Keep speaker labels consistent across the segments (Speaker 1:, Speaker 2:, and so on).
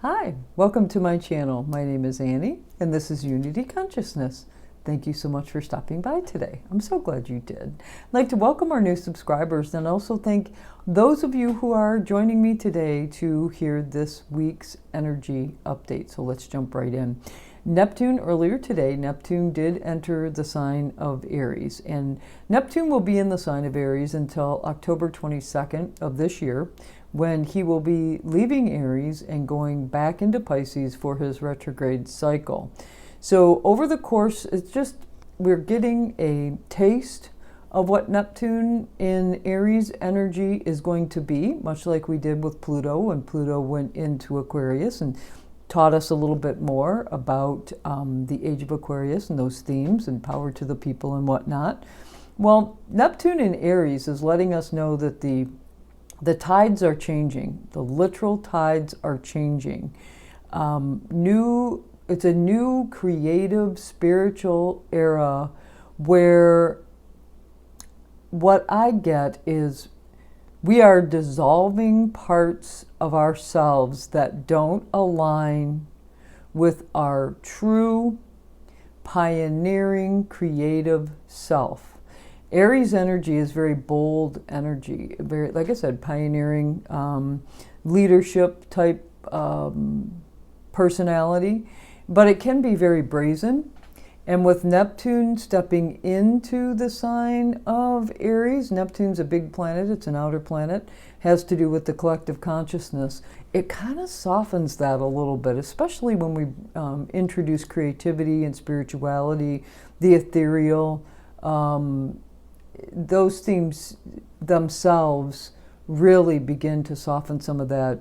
Speaker 1: Hi, welcome to my channel. My name is Annie, and this is Unity Consciousness. Thank you so much for stopping by today. I'm so glad you did. I'd like to welcome our new subscribers and also thank those of you who are joining me today to hear this week's energy update. So let's jump right in. Neptune, earlier today, Neptune did enter the sign of Aries, and Neptune will be in the sign of Aries until October 22nd of this year, when he will be leaving Aries and going back into Pisces for his retrograde cycle. So over the course, we're getting a taste of what Neptune in Aries energy is going to be, much like we did with Pluto when Pluto went into Aquarius and taught us a little bit more about the age of Aquarius and those themes and power to the people and whatnot. Well, Neptune in Aries is letting us know that the tides are changing. The literal tides are changing. It's a new creative spiritual era where what I get is we are dissolving parts of ourselves that don't align with our true pioneering creative self. Aries energy is very bold energy, very, like I said, pioneering, leadership type personality, but it can be very brazen. And with Neptune stepping into the sign of Aries, Neptune's a big planet, it's an outer planet, has to do with the collective consciousness. It kind of softens that a little bit, especially when we introduce creativity and spirituality, the ethereal. Those themes themselves really begin to soften some of that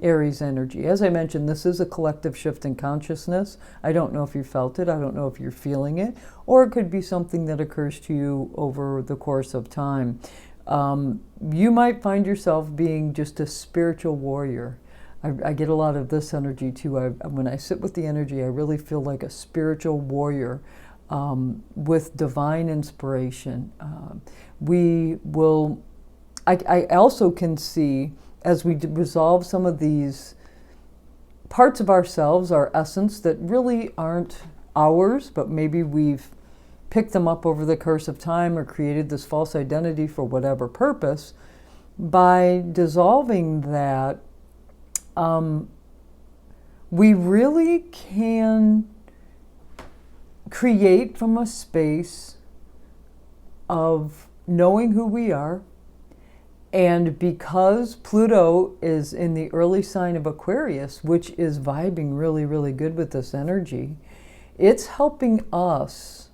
Speaker 1: Aries energy. As I mentioned, this is a collective shift in consciousness. I don't know if you felt it, I don't know if you're feeling it, or it could be something that occurs to you over the course of time. You might find yourself being just a spiritual warrior. I get a lot of this energy too. When I sit with the energy, I really feel like a spiritual warrior with divine inspiration. I also can see, as we resolve some of these parts of ourselves, our essence, that really aren't ours, but maybe we've picked them up over the course of time or created this false identity for whatever purpose, by dissolving that, we really can create from a space of knowing who we are. And because Pluto is in the early sign of Aquarius, which is vibing really, really good with this energy, it's helping us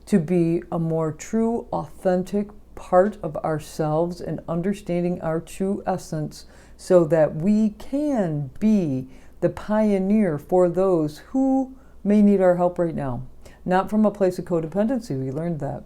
Speaker 1: to be a more true, authentic part of ourselves and understanding our true essence so that we can be the pioneer for those who may need our help right now. Not from a place of codependency, we learned that,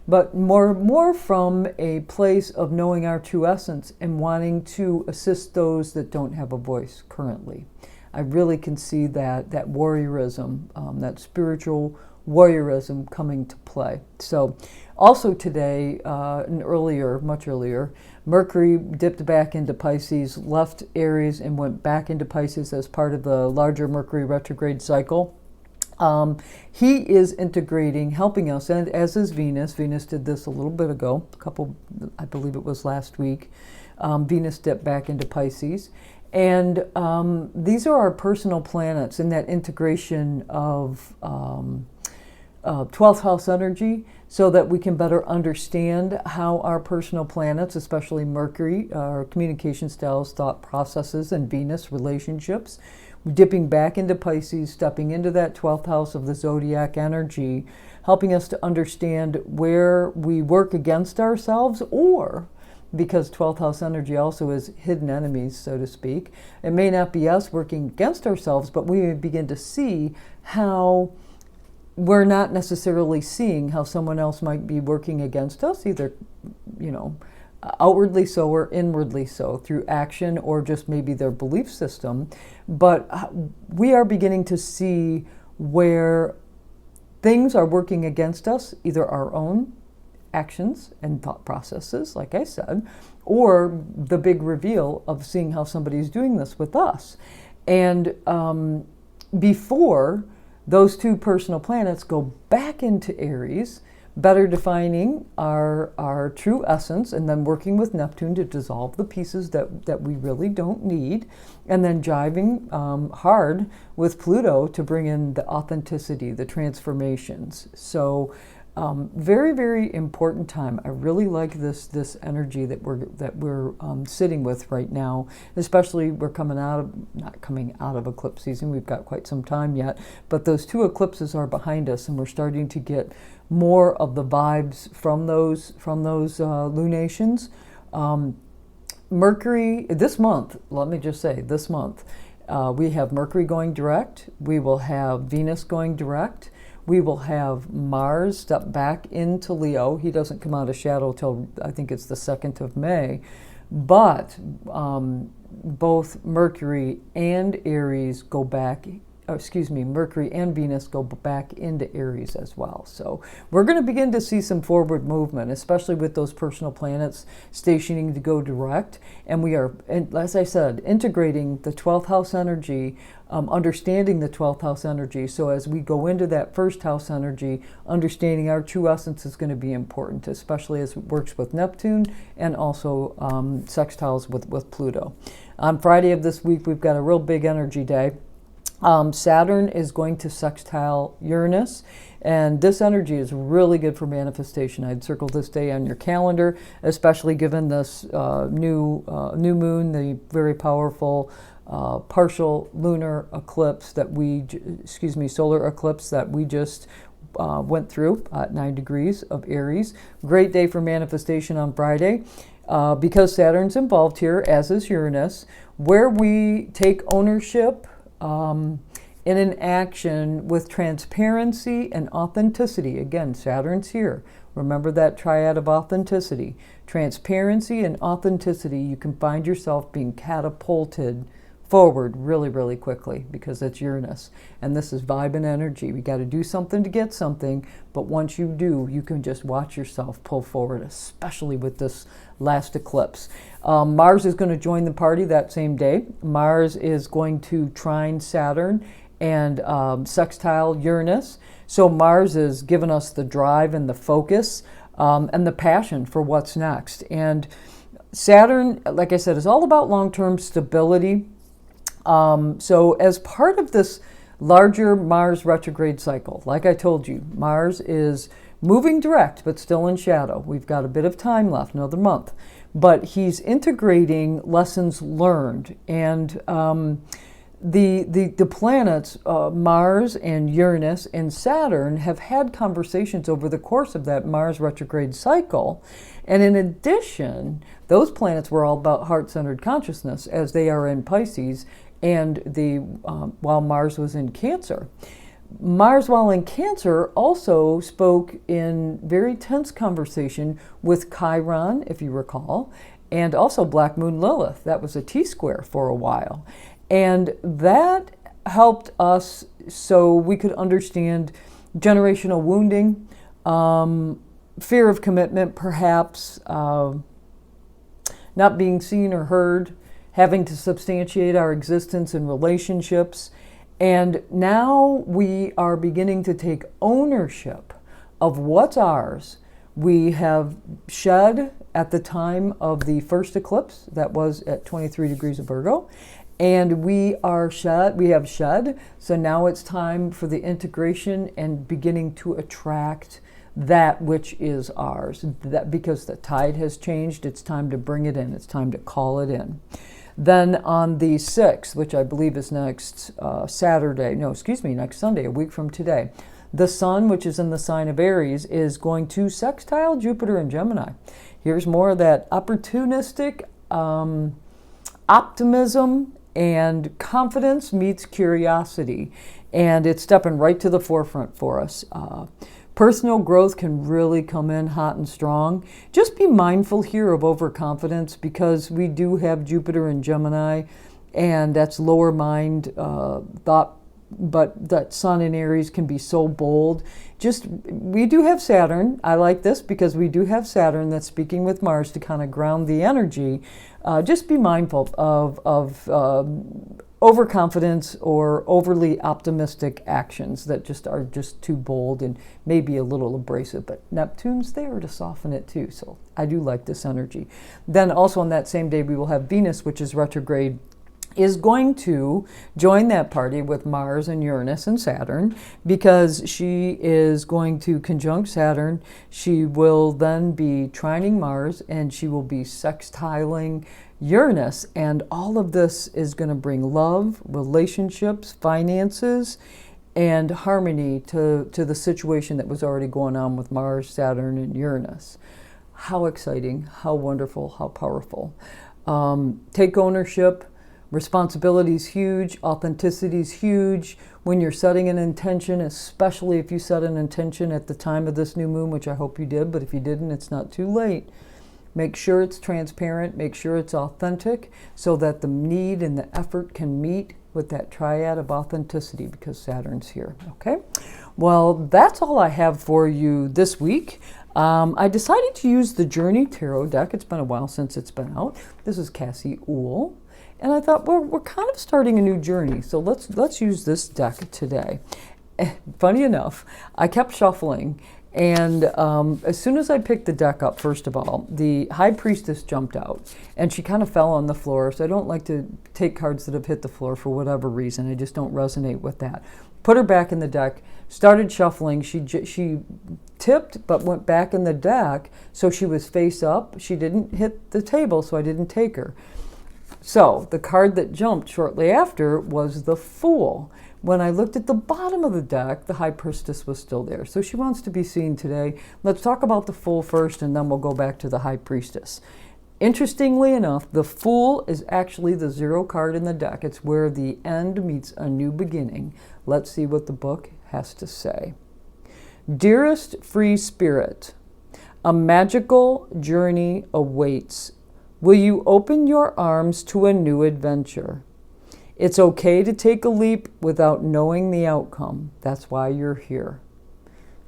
Speaker 1: but more from a place of knowing our true essence and wanting to assist those that don't have a voice currently. I really can see that warriorism, that spiritual warriorism coming to play. So also today, much earlier, Mercury dipped back into Pisces, left Aries and went back into Pisces as part of the larger Mercury retrograde cycle. He is integrating, helping us, and as is Venus. Venus did this a little bit ago, I believe it was last week. Venus dipped back into Pisces. And these are our personal planets in that integration of 12th house energy, so that we can better understand how our personal planets, especially Mercury, our communication styles, thought processes, and Venus relationships, dipping back into Pisces, stepping into that 12th house of the zodiac energy, helping us to understand where we work against ourselves, or because 12th house energy also is hidden enemies, so to speak. It may not be us working against ourselves, but we begin to see how we're not necessarily seeing how someone else might be working against us, either, outwardly so or inwardly so, through action or just maybe their belief system. But we are beginning to see where things are working against us, either our own actions and thought processes, like I said, or the big reveal of seeing how somebody's doing this with us. And before those two personal planets go back into Aries, better defining our true essence, and then working with Neptune to dissolve the pieces that we really don't need, and then jiving hard with Pluto to bring in the authenticity, the transformations. So very, very important time. I really like this energy that we're sitting with right now. Especially, we're not coming out of eclipse season. We've got quite some time yet, but those two eclipses are behind us, and we're starting to get more of the vibes from those lunations. Mercury this month. Let me just say, this month we have Mercury going direct. We will have Venus going direct. We will have Mars step back into Leo. He doesn't come out of shadow till I think it's the 2nd of May. But both Mercury and Aries go back, Mercury and Venus go back into Aries as well. So we're going to begin to see some forward movement, especially with those personal planets stationing to go direct. And we are, as I said, integrating the 12th house energy, understanding the 12th house energy. So as we go into that first house energy, understanding our true essence is going to be important, especially as it works with Neptune and also sextiles with Pluto. On Friday of this week, we've got a real big energy day. Saturn is going to sextile Uranus, and this energy is really good for manifestation. I'd circle this day on your calendar, especially given this new moon, the very powerful partial lunar eclipse solar eclipse that we just went through at 9 degrees of Aries. Great day for manifestation on Friday. Because Saturn's involved here, as is Uranus, where we take ownership in an action with transparency and authenticity. Again, Saturn's here. Remember that triad of authenticity. Transparency and authenticity, you can find yourself being catapulted forward really, really quickly because it's Uranus. And this is vibe and energy. We got to do something to get something, but once you do, you can just watch yourself pull forward, especially with this last eclipse. Mars is going to join the party that same day. Mars is going to trine Saturn and sextile Uranus. So Mars is giving us the drive and the focus and the passion for what's next. And Saturn, like I said, is all about long-term stability. So as part of this larger Mars retrograde cycle, like I told you, Mars is moving direct, but still in shadow. We've got a bit of time left, another month. But he's integrating lessons learned. And the planets, Mars and Uranus and Saturn, have had conversations over the course of that Mars retrograde cycle. And in addition, those planets were all about heart-centered consciousness, as they are in Pisces, and while Mars was in Cancer. Mars, while in Cancer, also spoke in very tense conversation with Chiron, if you recall, and also Black Moon Lilith. That was a T-square for a while. And that helped us so we could understand generational wounding, fear of commitment, perhaps, not being seen or heard, having to substantiate our existence in relationships. And now we are beginning to take ownership of what's ours. We have shed at the time of the first eclipse, that was at 23 degrees of Virgo, and we have shed, so now it's time for the integration and beginning to attract that which is ours. That because the tide has changed, it's time to bring it in, it's time to call it in. Then on the 6th, which I believe is next next Sunday, a week from today, the Sun, which is in the sign of Aries, is going to sextile Jupiter and Gemini. Here's more of that opportunistic optimism and confidence meets curiosity. And it's stepping right to the forefront for us. Personal growth can really come in hot and strong. Just be mindful here of overconfidence, because we do have Jupiter in Gemini, and that's lower mind thought, but that Sun in Aries can be so bold. We do have Saturn. I like this because we do have Saturn that's speaking with Mars to kind of ground the energy. Just be mindful of overconfidence or overly optimistic actions that just are just too bold and maybe a little abrasive. But Neptune's there to soften it too. So I do like this energy. Then also on that same day, we will have Venus, which is retrograde, is going to join that party with Mars and Uranus and Saturn, because she is going to conjunct Saturn. She will then be trining Mars, and she will be sextiling Uranus. And all of this is going to bring love, relationships, finances, and harmony to the situation that was already going on with Mars, Saturn, and Uranus. How exciting, how wonderful, how powerful. Take ownership. Responsibility is huge. Authenticity is huge. When you're setting an intention, especially if you set an intention at the time of this new moon, which I hope you did, but if you didn't, it's not too late. Make sure it's transparent. Make sure it's authentic, so that the need and the effort can meet with that triad of authenticity, because Saturn's here. Okay? Well, that's all I have for you this week. I decided to use the Journey Tarot deck. It's been a while since it's been out. This is Cassie Uhl. And I thought, well, we're kind of starting a new journey, so let's use this deck today. Funny enough, I kept shuffling, and as soon as I picked the deck up, first of all, the High Priestess jumped out, and she kind of fell on the floor. So I don't like to take cards that have hit the floor for whatever reason. I just don't resonate with that. Put her back in the deck, started shuffling. She tipped, but went back in the deck, so she was face up. She didn't hit the table, so I didn't take her. So the card that jumped shortly after was the Fool. When I looked at the bottom of the deck, the High Priestess was still there. So she wants to be seen today. Let's talk about the Fool first, and then we'll go back to the High Priestess. Interestingly enough, the Fool is actually the 0 card in the deck. It's where the end meets a new beginning. Let's see what the book has to say. Dearest free spirit, a magical journey awaits. Will you open your arms to a new adventure? It's okay to take a leap without knowing the outcome. That's why you're here.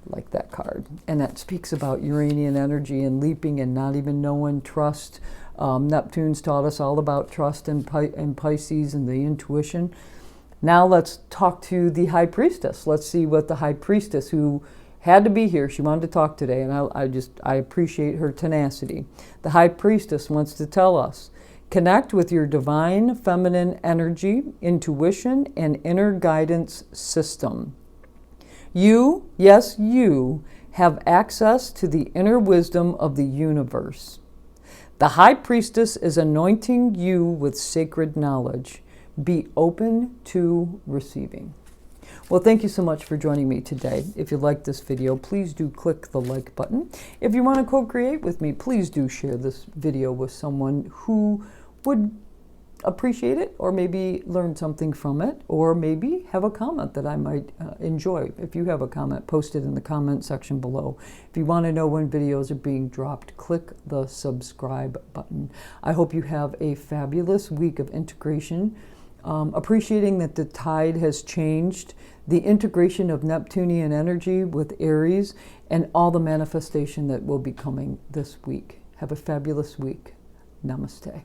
Speaker 1: Like that card. And that speaks about Uranian energy and leaping and not even knowing, trust. Neptune's taught us all about trust and Pisces and the intuition. Now let's talk to the High Priestess. Let's see what the High Priestess, who had to be here, she wanted to talk today, and I appreciate her tenacity. The High Priestess wants to tell us, connect with your divine feminine energy, intuition, and inner guidance system. You, yes, you, have access to the inner wisdom of the universe. The High Priestess is anointing you with sacred knowledge. Be open to receiving. Well, thank you so much for joining me today. If you liked this video, please do click the like button. If you want to co-create with me, please do share this video with someone who would appreciate it, or maybe learn something from it, or maybe have a comment that I might enjoy. If you have a comment, post it in the comment section below. If you want to know when videos are being dropped, click the subscribe button. I hope you have a fabulous week of integration. Appreciating that the tide has changed, the integration of Neptunian energy with Aries, and all the manifestation that will be coming this week. Have a fabulous week. Namaste.